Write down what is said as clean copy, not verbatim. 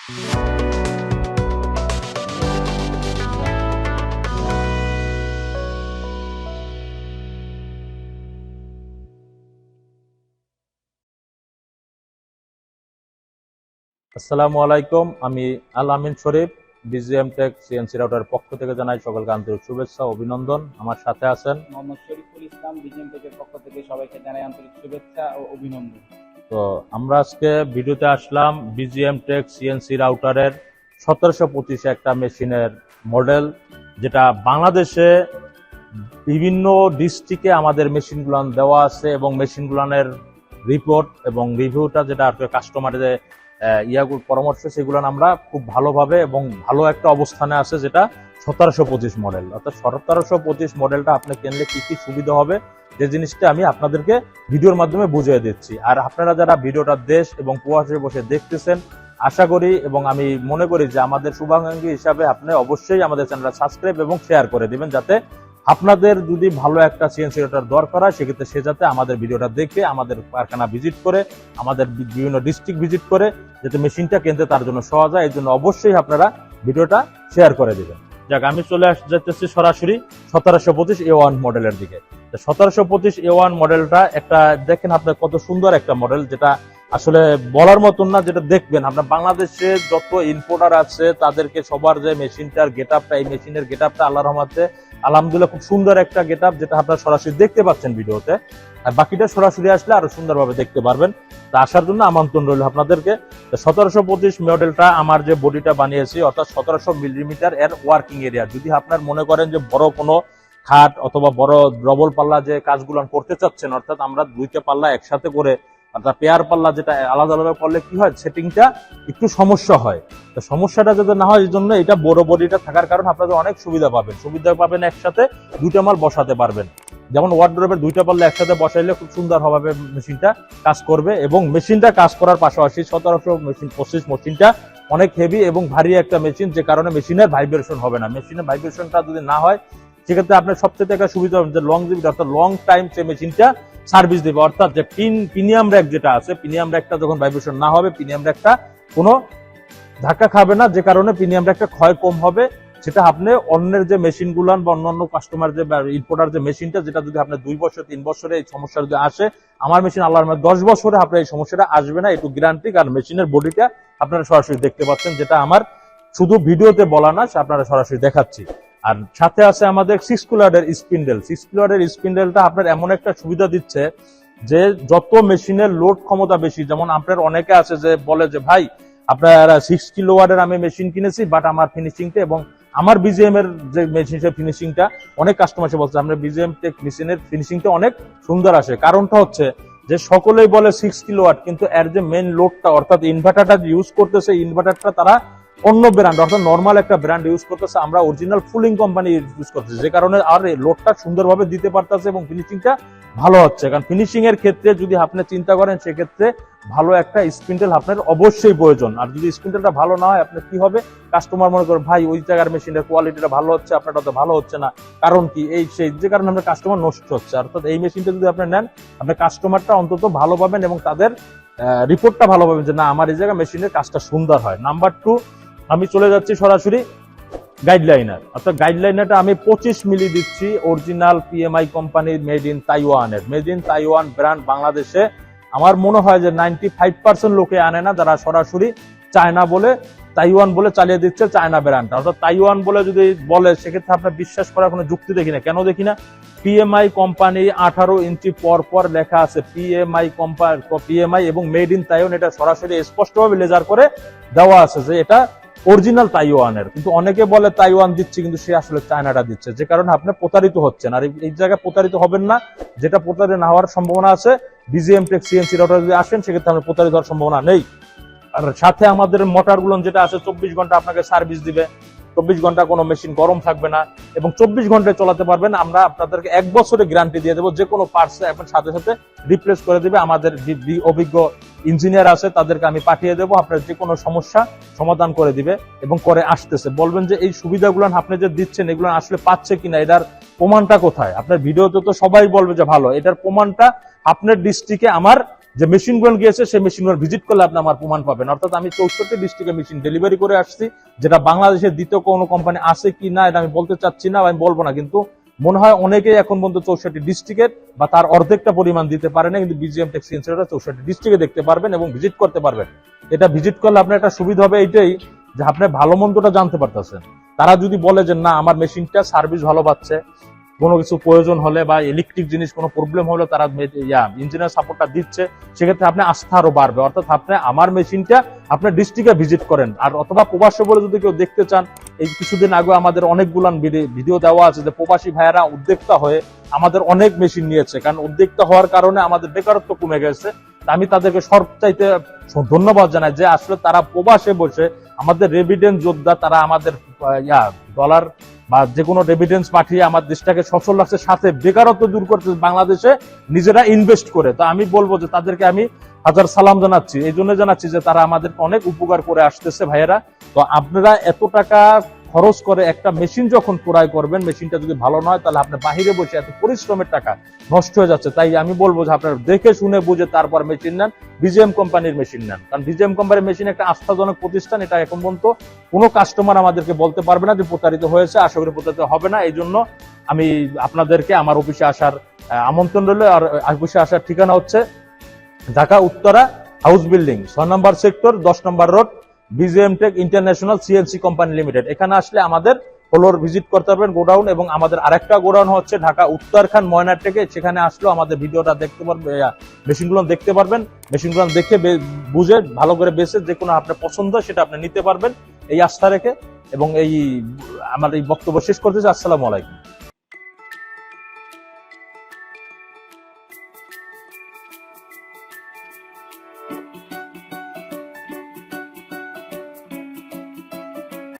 আসসালামু আলাইকুম, আমি আল আমিন শরীফ বিজিএম টেক সিএনসি রাউটারের পক্ষ থেকে জানাই সকলকে আন্তরিক শুভেচ্ছা অভিনন্দন। আমার সাথে আছেন মোহাম্মদ শরীফুল ইসলাম, বিজিএম টেকের পক্ষ থেকে সবাইকে জানাই আন্তরিক শুভেচ্ছা ও অভিনন্দন। তো আমরা আজকে ভিডিওতে আসলাম বিজিএম টেক সিএনসি রাউটারের 1725 একটা মেশিনের মডেল, যেটা বাংলাদেশে বিভিন্ন ডিস্ট্রিক্টে আমাদের মেশিনগুলো দেওয়া আছে এবং মেশিনগুলোর রিপোর্ট এবং রিভিউটা যেটা কাস্টমারের পরামর্শ, সেগুলো আমরা খুব ভালোভাবে এবং ভালো একটা অবস্থানে আছে, যেটা 1725 মডেল। অর্থাৎ 1725 মডেলটা আপনি কিনলে কি কি সুবিধা হবে, যে জিনিসটা আমি আপনাদেরকে ভিডিওর মাধ্যমে বুঝিয়ে দিচ্ছি। আর আপনারা যারা ভিডিওটা দেশ এবং প্রবাসে বসে দেখতেছেন, আশা করি এবং আমি মনে করি যে আমাদের শুভাকাঙ্ক্ষী হিসাবে আপনি অবশ্যই আমাদের চ্যানেলটা সাবস্ক্রাইব এবং শেয়ার করে দিবেন, যাতে আপনাদের যদি ভালো একটা সিএনসি রাউটার দরকার হয়, সেক্ষেত্রে সে যাতে আমাদের ভিডিওটা দেখে আমাদের কারখানা ভিজিট করে, আমাদের বিভিন্ন ডিস্ট্রিক্ট ভিজিট করে, যাতে মেশিনটা কিনতে তার জন্য সহজ হয়। এই জন্য অবশ্যই আপনারা ভিডিওটা শেয়ার করে দিবেন। যাক, আমি চলে যেতেছি সরাসরি 1725 A1 মডেলের দিকে। 1725 A1 মডেলটা একটা দেখেন আপনার কত সুন্দর একটা মডেল, যেটা আসলে বলার মতন না। যেটা দেখবেন আপনার বাংলাদেশে যত ইম্পোর্টার আছে তাদেরকে সবার যে মেশিনটার গেটআপটা, এই মেশিনের গেটআপটা আল্লাহর রহমতে আলহামদুলিল্লাহ খুব সুন্দর একটা গেটআপ, যেটা আপনারা সরাসরি দেখতে পাচ্ছেন ভিডিওতে। আর বাকিটা সরাসরি আসলে আরো সুন্দরভাবে দেখতে পারবেন। তা আসার জন্য আমন্ত্রণ রইল আপনাদেরকে। 1725 মডেলটা আমার যে বডিটা বানিয়েছি, অর্থাৎ 1700 মিলিমিটার এর ওয়ার্কিং এরিয়া। যদি আপনার মনে করেন যে বড় কোনো খাট অথবা বড় ডবল পাল্লা যে কাজগুলো করতে চাচ্ছেন, অর্থাৎ আমরা দুইটা পাল্লা একসাথে করে, অর্থাৎ পেয়ার পাল্লা যেটা আলাদা আলাদা করলে কি হয়, সেটিংটা একটু সমস্যা হয়। তো সমস্যাটা যাতে না হয় এই জন্য এটা বড় বডিটা থাকার কারণে আপনাদের অনেক সুবিধা পাবেন। একসাথে দুইটা মাল বসাতে পারবেন। যেমন ওয়ার্ডরোবের দুইটা পাল্লা একসাথে বসাইলে খুব সুন্দরভাবে মেশিনটা কাজ করবে। এবং মেশিনটা কাজ করার পাশাপাশি 1725 মেশিনটা অনেক হেভি এবং ভারী একটা মেশিন, যে কারণে মেশিনের ভাইব্রেশন হবে না। মেশিনের ভাইব্রেশনটা যদি না হয়, সেক্ষেত্রে আপনার সবচেয়ে একটা সুবিধা হবে যে লংজিভিটি, অর্থাৎ লং টাইম সে মেশিনটা সার্ভিস দেবে। অর্থাৎ যে প্রিমিয়াম র্যাক যেটা আছে, প্রিমিয়াম র্যাকটা যখন ভাইব্রেশন না হবে, প্রিমিয়াম র্যাকটা কোনো ধাক্কা খাবে না, যে কারণে প্রিমিয়াম র্যাকটা ক্ষয় কম হবে। সেটা আপনি অন্যের যে মেশিনগুলো বা অন্যান্য কাস্টমার যে ইম্পোর্টার যে মেশিনটা, যেটা যদি আপনি 2 বছর 3 বছরে এই সমস্যা যদি আসে, আমার মেশিন আল্লাহর রহমতে 10 বছরে আপনার এই সমস্যাটা আসবে না, একটু গ্যারান্টি। কারণ মেশিনের বডিটা আপনারা সরাসরি দেখতে পাচ্ছেন, যেটা আমার শুধু ভিডিওতে বলা না, আপনারা সরাসরি দেখাচ্ছি। আর সাথে আছে আমাদের 6 কিলোওয়াটের স্পিন্ডেল। 6 কিলোওয়াটের স্পিন্ডেলটা আপনার এমন একটা সুবিধা দিচ্ছে যে যত মেশিনের লোড ক্ষমতা বেশি, যেমন আপনার অনেকে আছে যে বলে যে ভাই আপনার 6 কিলোওয়াটের আমি মেশিন কিনেছি, বাট আমার ফিনিশিংটা এবং আমার বিজিএম এর যে মেশিনের ফিনিশিংটা, অনেক কাস্টমার এসে বলছে আমরা বিজিএম টেক মেশিনের ফিনিশিংটা অনেক সুন্দর আসে। কারণটা হচ্ছে যে সকলেই বলে 6 কিলোওয়াট, কিন্তু এর যে মেইন লোডটা, অর্থাৎ ইনভার্টারটা ইউজ করতেছে, ইনভার্টারটা তারা অন্য ব্র্যান্ড, অর্থাৎ নর্মাল একটা ব্র্যান্ড ইউজ করতেছে, আমরা অরিজিনাল ফুলিং কোম্পানি ইউজ করতেছি, যে কারণে আর লোডটা সুন্দরভাবে দিতে পারতেছে এবং ফিনিশিংটা ভালো হচ্ছে। কারণ ফিনিশিং এর ক্ষেত্রে যদি আপনি চিন্তা করেন, সেক্ষেত্রে ভালো একটা স্পিন্ডেল আপনার অবশ্যই প্রয়োজন। আর যদি স্পিন্ডেলটা ভালো না হয়, আপনার কি হবে, কাস্টমার মনে করে ভাই ওই জায়গার মেশিনের কোয়ালিটিটা ভালো হচ্ছে, আপনারটা তো ভালো হচ্ছে না, কারণ কি এই সেই, যে কারণে আপনার কাস্টমার নষ্ট হচ্ছে। অর্থাৎ এই মেশিনটা যদি আপনি নেন, আপনার কাস্টমারটা অন্তত ভালো পাবেন এবং তাদের রিপোর্টটা ভালো পাবেন যে না, আমার এই জায়গায় মেশিনের কাজটা সুন্দর হয়। নাম্বার 2, আমি চলে যাচ্ছি সরাসরি গাইডলাইনার। অর্থাৎ গাইডলাইনারটা আমি 25 মিলি দিচ্ছি, অরিজিনাল পিএমআই কোম্পানির, মেড ইন তাইওয়ানের। মেড ইন তাইওয়ান ব্র্যান্ড বাংলাদেশে আমার মনে হয় যে 95% লোকে আনে না, যারা সরাসরি চায়না বলে, তাইওয়ান বলে চালিয়ে দিচ্ছে চায়না ব্র্যান্ডটা। অর্থাৎ তাইওয়ান বলে যদি বলে, সেক্ষেত্রে আপনার বিশ্বাস করার কোনো যুক্তি দেখি না। কেন দেখি না? পিএমআই কোম্পানি 18 ইঞ্চি পর লেখা আছে পিএমআই এবং মেড ইন তাইওয়ান, এটা সরাসরি স্পষ্টভাবে লেজার করে দেওয়া আছে যে এটা অরিজিনাল তাইওয়ানের। কিন্তু অনেকে বলে তাইওয়ান দিচ্ছে, কিন্তু সে আসলে চায়নাটা দিচ্ছে, যে কারণে আপনি প্রতারিত হচ্ছেন। আর এই জায়গায় প্রতারিত হবেন না, যেটা প্রতারিত না হওয়ার সম্ভাবনা আছে। বিজিএম টেক সিএনসি রাউটার যদি আসেন, সেক্ষেত্রে আপনার প্রতারিত হওয়ার সম্ভাবনা নেই। আর সাথে আমাদের মোটরগুলো যেটা আছে, 24 ঘন্টা আপনাকে সার্ভিস দিবে, 24 ঘন্টা কোনো মেশিন গরম থাকবে না এবং 24 ঘন্টায় চালাতে পারবেন। আমরা আপনাদেরকে 1 বছরের গ্যারান্টি দিয়ে দেবো, যে কোনো পার্টস এখন সাথে সাথে রিপ্লেস করে দিবে। আমাদের অভিজ্ঞ ইঞ্জিনিয়ার আছে, তাদেরকে আমি পাঠিয়ে দেবো, আপনার যে কোনো সমস্যা সমাধান করে দিবে এবং করে আসতেছে। বলবেন যে এই সুবিধাগুলো আপনি যে দিচ্ছেন, এগুলো আসলে পাচ্ছে কিনা, এটার প্রমাণটা কোথায়? আপনার ভিডিওতে তো সবাই বলবে যে ভালো, এটার প্রমাণটা আপনার ডিস্ট্রিক্টে আমার যে মেশিনগুলো গিয়েছে সেই মেশিনগুলো ভিজিট করলে আপনি আমার প্রমাণ পাবেন। অর্থাৎ আমি 64 ডিস্ট্রিক্টে মেশিন ডেলিভারি করে আসছি, যেটা বাংলাদেশের দ্বিতীয় কোনো কোম্পানি আছে কি না এটা আমি বলতে চাচ্ছি না, আমি বলবো না, কিন্তু মনে হয় অনেকেই এখন পর্যন্ত 64 ডিস্ট্রিক্টের বা তার অর্ধেকটা পরিমাণ দিতে পারে না, কিন্তু বিজিএম টেক সিএনসি 64 ডিস্ট্রিক্টে দেখতে পারবেন এবং ভিজিট করতে পারবেন। এটা ভিজিট করলে আপনার একটা সুবিধা হবে এইটাই যে আপনি ভালো মন্দটা জানতে পারতেছেন। তারা যদি বলে যে না আমার মেশিনটা সার্ভিস ভালো পাচ্ছে, কোনো কিছু প্রয়োজন হলে বা ইলেকট্রিক জিনিস কোনো প্রবলেম হলে তারা ইঞ্জিনিয়ার সাপোর্টটা দিচ্ছে, সেক্ষেত্রে আপনি আস্থা আরো বাড়বে। অর্থাৎ আপনি আমার মেশিনটা আপনার ডিস্ট্রিক্টে ভিজিট করেন। আর অথবা প্রবাসী বলে যদি কেউ দেখতে চান, এই কিছুদিন আগে আমাদের অনেকগুলান ভিডিও দেওয়া আছে যে প্রবাসী ভাইয়েরা উদ্যোক্তা হয়ে আমাদের অনেক মেশিন নিয়েছে, কারণ উদ্যোক্তা হওয়ার কারণে আমাদের বেকারত্ব কমে গেছে। আমি তাদেরকে সবচাইতে ধন্যবাদ জানাই যে আসলে তারা প্রবাসে বসে আমাদের রেভিডেন্স যোদ্ধা, তারা আমাদের ডলার বা যে কোনো রেভিডেন্স পাঠিয়ে আমার দেশটাকে সচল রাখছে, সাথে বেকারত্ব দূর করতে বাংলাদেশে নিজেরা ইনভেস্ট করে। তো আমি বলবো যে তাদেরকে আমি হাজার সালাম জানাচ্ছি, এই জন্য জানাচ্ছি যে তারা আমাদেরকে অনেক উপকার করে আসতেছে ভাইয়েরা। তো আপনারা এত টাকা খরচ করে একটা মেশিন যখন ক্রয় করবেন, মেশিনটা যদি ভালো নয় তাহলে আপনি বাহিরে বসে এত পরিশ্রমের টাকা নষ্ট হয়ে যাচ্ছে। তাই আমি বলবো যে আপনারা দেখে শুনে বুঝে তারপর মেশিন নেন, বিজিএম কোম্পানির মেশিন নেন। কারণ বিজিএম কোম্পানির মেশিন একটা আস্থাজনক প্রতিষ্ঠান, এটা এখন পর্যন্ত কোনো কাস্টমার আমাদেরকে বলতে পারবে না যে প্রতারিত হয়েছে, আশা করি প্রতারিত হবে না। এই জন্য আমি আপনাদেরকে আমার অফিসে আসার আমন্ত্রণ রইল। আর অফিসে আসার ঠিকানা হচ্ছে Dhaka Uttara house building 6 number sector 10 number road, BGM tech international CNC company limited. এখানে আসলে আমাদের ফ্লোর ভিজিট করতে পারবেন, গোডাউন, এবং আমাদের আরেকটা গোডাউন হচ্ছে ঢাকা উত্তরখান ময়নারটেকে। সেখানে আসলেও আমাদের ভিডিওটা দেখতে পারবেন, মেশিনগুলো দেখতে পারবেন। মেশিনগুলো দেখে বুঝে ভালো করে বেছে যে কোনো আপনার পছন্দ সেটা আপনি নিতে পারবেন, এই আস্থা রেখে। এবং এই আমার এই বক্তব্য শেষ করতেছি। আসসালামু আলাইকুম।